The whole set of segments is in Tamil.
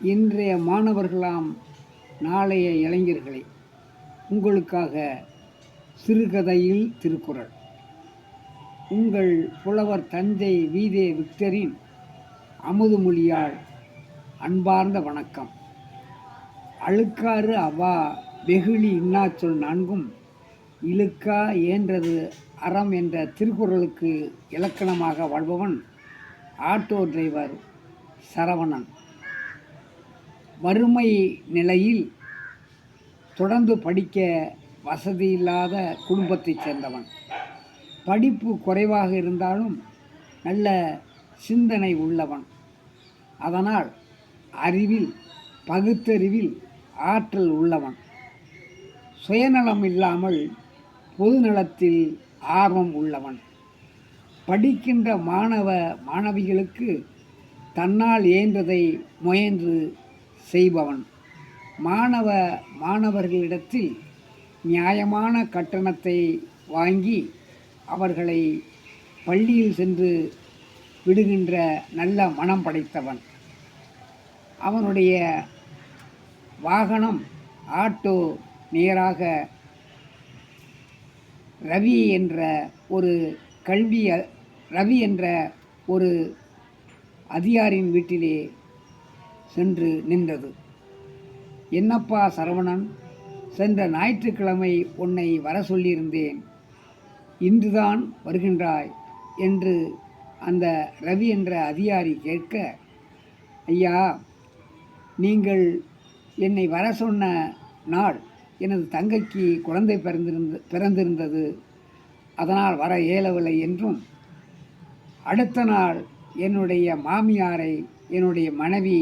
இன்றைய மாணவர்களாம் நாளைய இளைஞர்களே, உங்களுக்காக சிறுகதையில் திருக்குறள். உங்கள் புலவர் தஞ்சை வீதே விக்டரின் அமுதுமொழியால் அன்பார்ந்த வணக்கம். அழுக்காறு அவா வெகுளி இன்னாச்சொல் நான்கும் இழுக்கா ஏன்றது அறம் என்ற திருக்குறளுக்கு இலக்கணமாக வாழ்பவன் ஆட்டோ டிரைவர் சரவணன். வறுமை நிலையில் தொடர்ந்து படிக்க வசதியில்லாத குடும்பத்தைச் சேர்ந்தவன். படிப்பு குறைவாக இருந்தாலும் நல்ல சிந்தனை உள்ளவன். அதனால் அறிவில் பகுத்தறிவில் ஆற்றல் உள்ளவன். சுயநலம் இல்லாமல் பொதுநலத்தில் ஆர்வம் உள்ளவன். படிக்கின்ற மாணவ மாணவிகளுக்கு தன்னால் இயன்றதை முயன்று செய்பவன். மாணவர்களிடத்தில் நியாயமான கட்டணத்தை வாங்கி அவர்களை பள்ளியில் சென்று விடுகின்ற நல்ல மனம் படைத்தவன். அவனுடைய வாகனம் ஆட்டோ நேராக ரவி என்ற ஒரு அதிகாரியின் வீட்டிலே சென்று நின்றது. என்னப்பா சரவணன், சென்ற ஞாயிற்றுக்கிழமை உன்னை வர சொல்லியிருந்தேன், இன்றுதான் வருகின்றாய் என்று அந்த ரவி என்ற அதிகாரி கேட்க, ஐயா, நீங்கள் என்னை வர சொன்ன நாள் எனது தங்கைக்கு குழந்தை பிறந்திருந்தது, அதனால் வர இயலவில்லை என்றும், அடுத்த நாள் என்னுடைய மாமியாரை என்னுடைய மனைவி,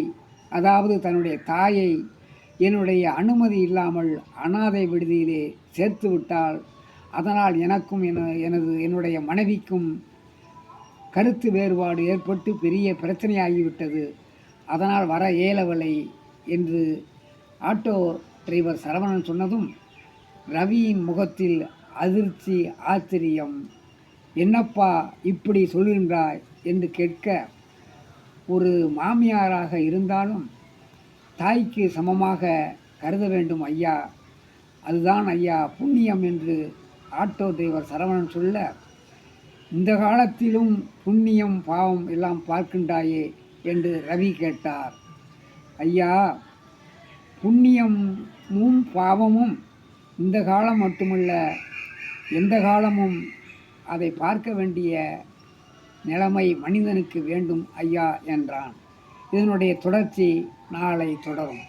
அதாவது தன்னுடைய தாயை, என்னுடைய அனுமதி இல்லாமல் அனாதை விடுதியிலே சேர்த்து விட்டால், அதனால் எனக்கும் என்னுடைய மனைவிக்கும் கருத்து வேறுபாடு ஏற்பட்டு பெரிய பிரச்சனையாகிவிட்டது, அதனால் வர இயலவில்லை என்று ஆட்டோ டிரைவர் சரவணன் சொன்னதும் ரவியின் முகத்தில் அதிர்ச்சி, ஆச்சரியம். என்னப்பா இப்படி சொல்கின்றாய் என்று கேட்க, ஒரு மாமியாராக இருந்தாலும் தாய்க்கு சமமாக கருத வேண்டும் ஐயா, அதுதான் ஐயா புண்ணியம் என்று ஆட்டோ டிரைவர் சரவணன் சொல்ல, இந்த காலத்திலும் புண்ணியம் பாவம் எல்லாம் பார்க்கின்றாயே என்று ரவி கேட்டார். ஐயா, புண்ணியமும் பாவமும் இந்த காலம் மட்டுமல்ல, எந்த காலமும் அதை பார்க்க வேண்டிய நிலைமை மனிதனுக்கு வேண்டும் ஐயா என்றான். இதனுடைய தொடர்ச்சி நாளை தொடரும்.